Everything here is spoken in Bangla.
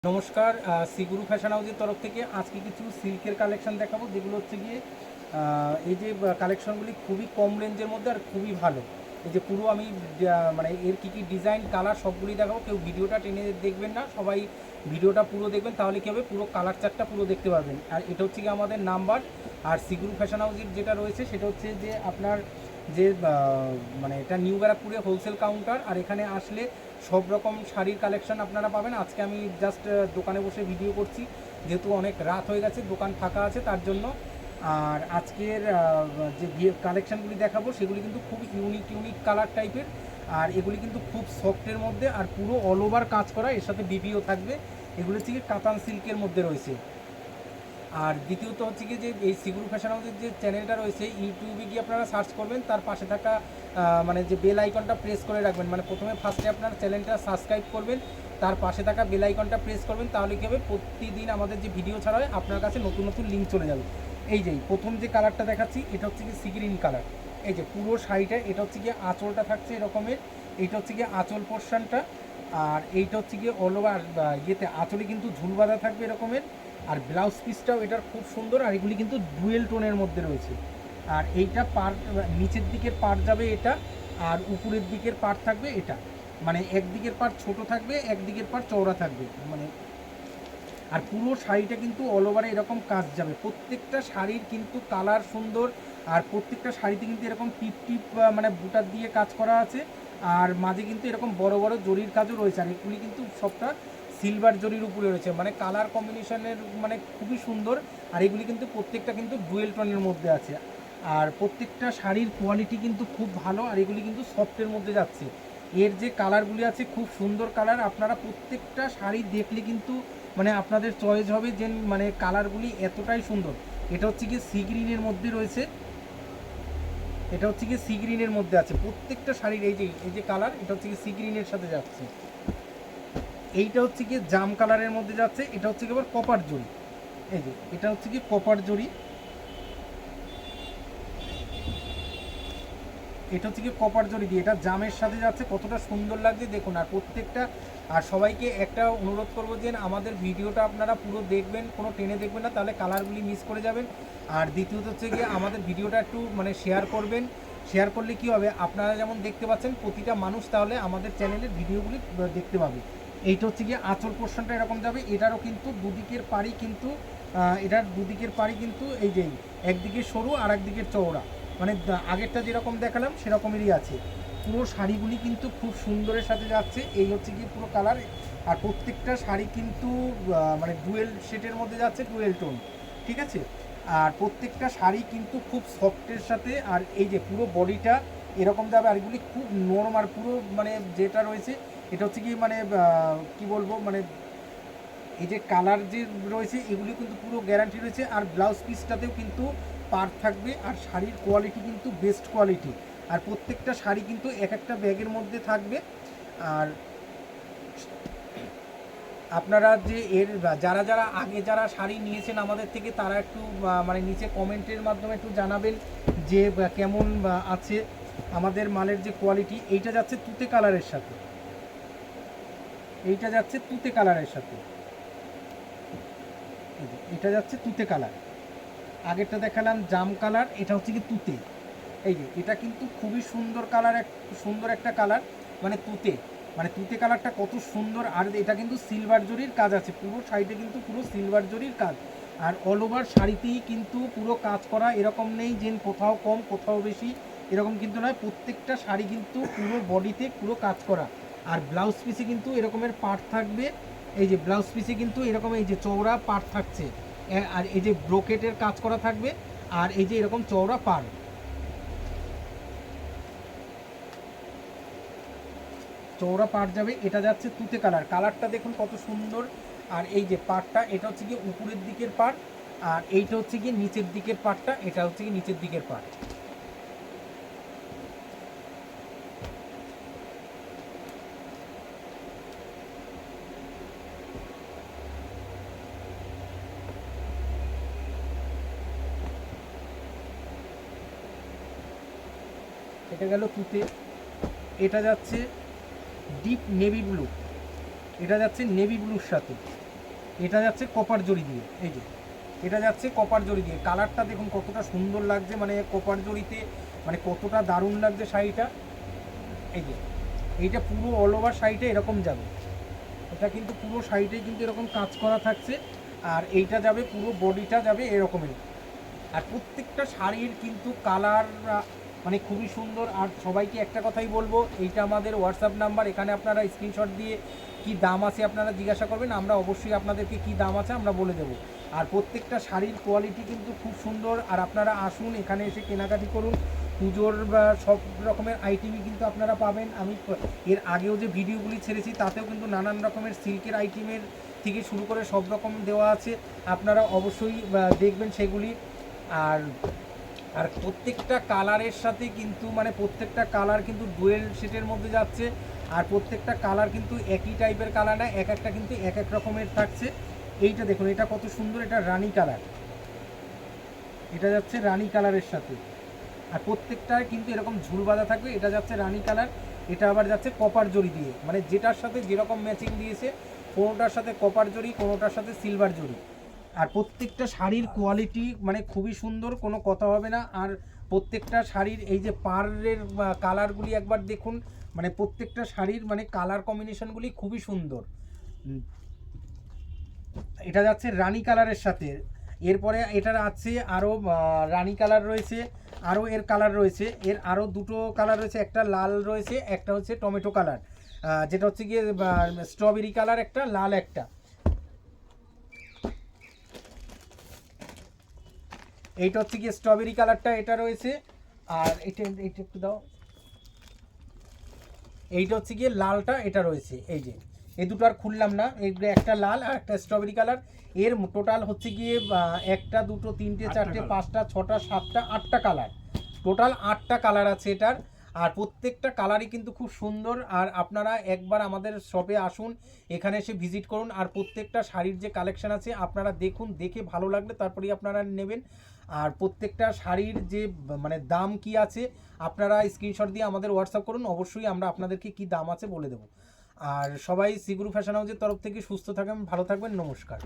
নমস্কার, সিগুরু ফ্যাশন হাউসের তরফ থেকে আজকে কিছু সিল্কের কালেকশন দেখাবো, যেগুলো হচ্ছে গিয়ে এই যে কালেকশনগুলি খুবই কম রেঞ্জের মধ্যে আর খুবই ভালো। এই যে পুরো আমি মানে এর কী কী ডিজাইন কালার সবগুলি দেখাবো। কেউ ভিডিওটা টেনে দেখবেন না, সবাই ভিডিওটা পুরো দেখবেন, তাহলে কী হবে, পুরো কালার চার্টটা পুরো দেখতে পারবেন। আর এটা হচ্ছে গিয়ে আমাদের নাম্বার। আর সিগুরু ফ্যাশন হাউসের যেটা রয়েছে সেটা হচ্ছে যে আপনার যে মানে এটা নিউ ব্যারাকপুরে হোলসেল কাউন্টার। আর এখানে আসলে সব রকম শাড়ির কালেকশন আপনারা পাবেন। আজকে আমি জাস্ট দোকানে বসে ভিডিও করছি, যেহেতু অনেক রাত হয়ে গেছে, দোকান ফাঁকা আছে তার জন্য। আর আজকের যে কালেকশানগুলি দেখাবো সেগুলি কিন্তু খুব ইউনিক কালার টাইপের। আর এগুলি কিন্তু খুব সফটের মধ্যে আর পুরো অল ওভার কাজ করা, এর সাথে বিবিও থাকবে। এগুলি হচ্ছে কি কাতান সিল্কের মধ্যে রয়েছে। আর দ্বিতীয়ত হচ্ছে কি যে এই সিগুরু ফ্যাশন হাউসের যে চ্যানেলটা রয়েছে, ইউটিউবে গিয়ে আপনারা সার্চ করবেন, তার পাশে থাকা মানে যে বেল আইকনটা প্রেস করে রাখবেন। মানে প্রথমে ফার্স্টে আপনার চ্যানেলটা সাবস্ক্রাইব করবেন, তার পাশে থাকা বেল আইকনটা প্রেস করবেন, তাহলে কী হবে, প্রতিদিন আমাদের যে ভিডিও ছাড়া হয় আপনার কাছে নতুন নতুন লিঙ্ক চলে যাবে। এই যে প্রথম যে কালারটা দেখাচ্ছি, এটা হচ্ছে কি সি গ্রিন কালার। এই যে পুরো শাড়িটা, এটা হচ্ছে গিয়ে আঁচলটা থাকছে এরকমের, এইটা হচ্ছে গিয়ে আঁচল পোর্শনটা। আর এইটা হচ্ছে গিয়ে অল ওভার ইয়েতে আঁচলে কিন্তু ঝুল বাঁধা থাকবে এরকমের। আর ব্লাউজ পিসটাও এটার খুব সুন্দর। আর এগুলি কিন্তু ডুয়েল টোনের মধ্যে রয়েছে। আর এইটা পার নিচের দিকের পার যাবে এটা, আর উপরের দিকের পার থাকবে এটা। মানে একদিকের পার ছোট থাকবে, একদিকের পার চওড়া থাকবে মানে। আর পুরো শাড়িটা কিন্তু অল ওভারে এরকম কাজ যাবে। প্রত্যেকটা শাড়ির কিন্তু কালার সুন্দর। আর প্রত্যেকটা শাড়িতে কিন্তু এরকম টিপ টিপ মানে বুটার দিয়ে কাজ করা আছে। আর মাঝে কিন্তু এরকম বড় বড় জরির কাজও রয়েছে। আর এগুলি কিন্তু সবটা সিলভার জরির উপরে রয়েছে, মানে কালার কম্বিনেশনের মানে খুবই সুন্দর। আর এগুলি কিন্তু প্রত্যেকটা কিন্তু ডুয়েল টোনের মধ্যে আছে। আর প্রত্যেকটা শাড়ির কোয়ালিটি কিন্তু খুব ভালো। আর এগুলি কিন্তু সফটের মধ্যে যাচ্ছে। এর যে কালারগুলি আছে খুব সুন্দর কালার। আপনারা প্রত্যেকটা শাড়ি দেখলে কিন্তু মানে আপনাদের চয়েস হবে যে মানে কালারগুলি এতটাই সুন্দর। এটা হচ্ছে কি সি গ্রিনের মধ্যে রয়েছে, এটা হচ্ছে কি সি গ্রিনের মধ্যে আছে প্রত্যেকটা শাড়ির। এই যে কালার, এটা হচ্ছে কি সি গ্রিনের সাথে যাচ্ছে। এইটা হচ্ছে কি জাম কালারের মধ্যে যাচ্ছে। এটা হচ্ছে কি আবার কপার জরি। এই যে এটা হচ্ছে কি কপার জরি, এটা হচ্ছে কি কপার জরি দিয়ে এটা জামের সাথে যাচ্ছে। কতটা সুন্দর লাগছে দেখুন। আর প্রত্যেকটা, আর সবাইকে একটা অনুরোধ করবো যে আমাদের ভিডিওটা আপনারা পুরো দেখবেন, কোনো টেনে দেখবেন না, তাহলে কালারগুলি মিস করে যাবেন। আর দ্বিতীয়ত হচ্ছে গিয়ে আমাদের ভিডিওটা একটু মানে শেয়ার করবেন। শেয়ার করলে কি হবে, আপনারা যেমন দেখতে পাচ্ছেন প্রতিটা মানুষ তাহলে আমাদের চ্যানেলের ভিডিওগুলি দেখতে পাবে। এইটা হচ্ছে গিয়ে আঁচল পোর্শনটা এরকম যাবে। এটারও কিন্তু দুদিকের পাড়ি কিন্তু এটার দুদিকের পাড়ি কিন্তু এই যে একদিকে সরু আর একদিকের চওড়া, মানে আগেরটা যেরকম দেখালাম সেরকমেরই আছে। পুরো শাড়িগুলি কিন্তু খুব সুন্দরের সাথে যাচ্ছে। এই হচ্ছে কি পুরো কালার। আর প্রত্যেকটা শাড়ি কিন্তু মানে ডুয়েল শেডের মধ্যে যাচ্ছে, ডুয়েল টোন, ঠিক আছে। আর প্রত্যেকটা শাড়ি কিন্তু খুব সফটের সাথে। আর এই যে পুরো বডিটা এরকম যাবে। আর এগুলি খুব নরম। আর পুরো মানে যেটা রয়েছে এটা হচ্ছে কি মানে কি বলবো, মানে এই যে কালার যে রয়েছে এগুলি কিন্তু পুরো গ্যারান্টি রয়েছে। আর ব্লাউজ পিসটাতেও কিন্তু পার থাকবে। আর শাড়ির কোয়ালিটি কিন্তু বেস্ট কোয়ালিটি। আর প্রত্যেকটা শাড়ি কিন্তু এক একটা ব্যাগের মধ্যে থাকবে। আর আপনারা যে এর যারা যারা আগে যারা শাড়ি নিয়েছেন আমাদের থেকে, তারা একটু মানে নিচে কমেন্টের মাধ্যমে একটু জানাবেন যে কেমন আছে আমাদের মালের যে কোয়ালিটি। এইটা যাচ্ছে তুতে কালারের সাথে, এইটা যাচ্ছে তুতে কালারের সাথে, এটা যাচ্ছে তুতে কালার। আগেরটা দেখালাম জাম কালার, এটা হচ্ছে কি তুতে। এই যে এটা কিন্তু খুবই সুন্দর কালার, সুন্দর একটা কালার, মানে তুতে, মানে তুতে কালারটা কত সুন্দর। আর এটা কিন্তু সিলভার জরির কাজ আছে, পুরো শাড়িতে কিন্তু পুরো সিলভার জরির কাজ। আর অল ওভার শাড়িতেই কিন্তু পুরো কাজ করা, এরকম নেই যে কোথাও কম কোথাও বেশি, এরকম কিন্তু নয়। প্রত্যেকটা শাড়ি কিন্তু পুরো বডিতে পুরো কাজ করা। আর ব্লাউজ পিসে কিন্তু এরকমের পার্ট থাকবে। এই যে ব্লাউজ পিসে কিন্তু এরকম এই যে চওড়া পার্ট থাকছে। আর এই যে ব্রোকেটের কাজ করা থাকবে। আর এই যে এরকম চওড়া পাড়, চওড়া পাড় যাবে। এটা যাচ্ছে তুতে কালার, কালারটা দেখুন কত সুন্দর। আর এই যে পাড়টা, এটা হচ্ছে গিয়ে উপরের দিকের পাড়। আর এইটা হচ্ছে গিয়ে নিচের দিকের পাড়টা, এটা হচ্ছে গিয়ে নিচের দিকের পাড়। এটা গেল তুতে। এটা যাচ্ছে ডিপ নেভি ব্লু, এটা যাচ্ছে নেভি ব্লুর সাথে। এটা যাচ্ছে কপার জরি দিয়ে, এই যে এটা যাচ্ছে কপার জরি দিয়ে। কালারটা দেখুন কতটা সুন্দর লাগছে, মানে কপার জরিতে মানে কতটা দারুণ লাগছে শাড়িটা। এই যে এইটা পুরো অল ওভার শাড়িটা এরকম যাবে, এটা কিন্তু পুরো শাড়িটাই কিন্তু এরকম কাজ করা থাকছে। আর এইটা যাবে পুরো বডিটা যাবে এরকমই। আর প্রত্যেকটা শাড়ির কিন্তু কালার মানে খুবই সুন্দর। আর সবাইকে একটা কথাই বলবো, এইটা আমাদের হোয়াটসঅ্যাপ নাম্বার, এখানে আপনারা স্ক্রিনশট দিয়ে কি দাম আছে আপনারা জিজ্ঞাসা করবেন, আমরা অবশ্যই আপনাদেরকে কি দাম আছে আমরা বলে দেবো। আর প্রত্যেকটা শাড়ির কোয়ালিটি কিন্তু খুব সুন্দর। আর আপনারা আসুন, এখানে এসে কেনাকাটি করুন। পুজোর সব রকমের আইটেমই কিন্তু আপনারা পাবেন। আমি এর আগেও যে ভিডিওগুলি ছেড়েছি তাতেও কিন্তু নানান রকমের সিল্কের আইটেমের থেকে শুরু করে সব রকম দেওয়া আছে, আপনারা অবশ্যই দেখবেন সেগুলি। আর আর প্রত্যেকটা কালারের সাথে কিন্তু মানে প্রত্যেকটা কালার কিন্তু ডুয়েল শেডের মধ্যে যাচ্ছে। আর প্রত্যেকটা কালার কিন্তু একই টাইপের কালার না, এক একটা কিন্তু এক এক রকমের থাকছে। এইটা দেখুন, এটা কত সুন্দর, এটা রানী কালার, এটা যাচ্ছে রানী কালারের সাথে। আর প্রত্যেকটা কিন্তু এরকম ঝুল বাঁধা থাকবে। এটা যাচ্ছে রানী কালার, এটা আবার যাচ্ছে কপার জরি দিয়ে, মানে যেটার সাথে যেরকম ম্যাচিং দিয়েছে, কোনোটার সাথে কপার জরি, কোনোটার সাথে সিলভার জরি। আর প্রত্যেকটা শাড়ির কোয়ালিটি মানে খুবই সুন্দর, কোনো কথা হবে না। আর প্রত্যেকটা শাড়ির এই যে পাড়ের কালারগুলি একবার দেখুন, মানে প্রত্যেকটা শাড়ির মানে কালার কম্বিনেশনগুলি খুবই সুন্দর। এটা যাচ্ছে রানী কালারের সাথে। এরপরে এটার আছে আরও রানী কালার রয়েছে, আরও এর কালার রয়েছে, এর আরও দুটো কালার রয়েছে, একটা লাল রয়েছে, একটা হচ্ছে টমেটো কালার, যেটা হচ্ছে গিয়ে স্ট্রবেরি কালার, একটা লাল একটা। এইটা হচ্ছে গিয়ে স্ট্রবেরি কালারটা এটা রয়েছে। আর এটা এইটা একটু দাও, এইটা হচ্ছে গিয়ে লালটা এটা রয়েছে। এই যে এই দুটো আর খুললাম না, এইগুলো একটা লাল আর একটা স্ট্রবেরি কালার। এর টোটাল হচ্ছে গিয়ে একটা দুটো তিনটে চারটে পাঁচটা ছটা সাতটা আটটা কালার, টোটাল আটটা কালার আছে এটার। আর প্রত্যেকটা কালারই কিন্তু খুব সুন্দর। আর আপনারা একবার আমাদের শপে আসুন, এখানে এসে ভিজিট করুন। আর প্রত্যেকটা শাড়ির যে কালেকশন আছে আপনারা দেখুন, দেখে ভালো লাগলে তারপরেই আপনারা নেবেন। আর প্রত্যেকটা শাড়ির যে মানে দাম কি আছে আপনারা স্ক্রিনশট দিয়ে আমাদের হোয়াটসঅ্যাপ করুন, অবশ্যই আমরা আপনাদেরকে কি দাম আছে বলে দেবো। আর সবাই সি গুরু ফ্যাশন হাউসের তরফ থেকে সুস্থ থাকবেন, ভালো থাকবেন, নমস্কার।